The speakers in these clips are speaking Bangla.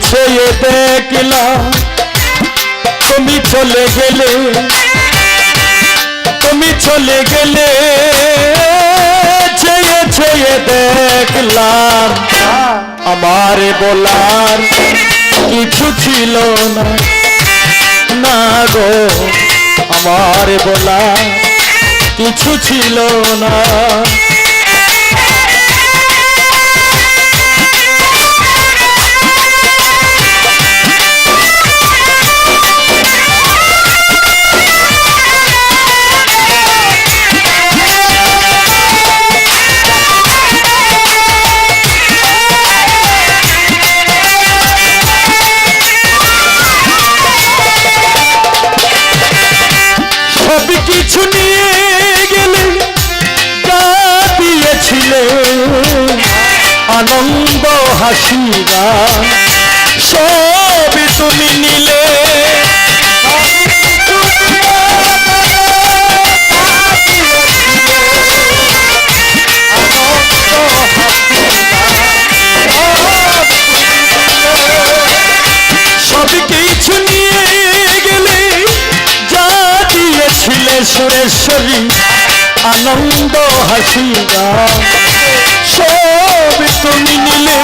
চেয়ে দেখলাম তুমি চলে গেলে, তুমি চলে গেলে, চেয়ে চেয়ে দেখলাম আমার বলার কিছু ছিল না, না গো আমার বলার কিছু ছিল না। কিছু নিয়ে গেলে যা দিয়েছিলে আনন্দ হাসি গান সব তুমি নিলে, সব কিছু নিয়ে গেলে যা দিয়েছিলে সুরেশ্বরী আনন্দ হাসি গান সব তুমি নিলে।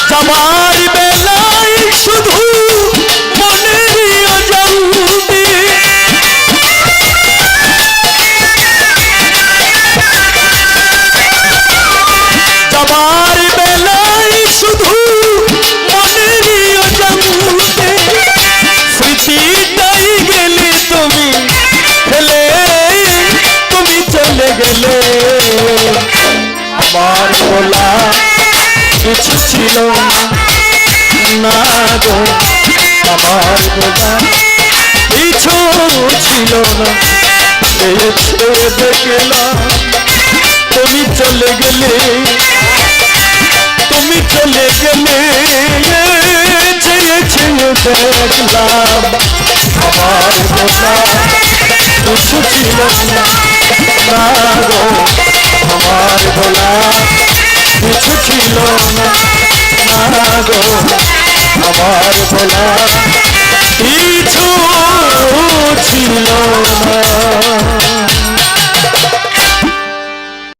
যাবার বেলায় শুধু মনেরই অজান্তে যাবার বেলায় শুধু মনেরই অজান্তে স্মৃতিটাই গেলে তুমি ফেলে, তুমি চলে গেলে আমার বলা কিছু ছিল না গো আমার বলা কিছু ছিল না। দেখলাম তুমি চলে গেলে, তুমি চলে গেলে, চেয়ে চেয়ে দেখলাম আমার বলা কিছু ছিল না, না গো আমার বলা কিছু ছিল না, না গো আমার বলা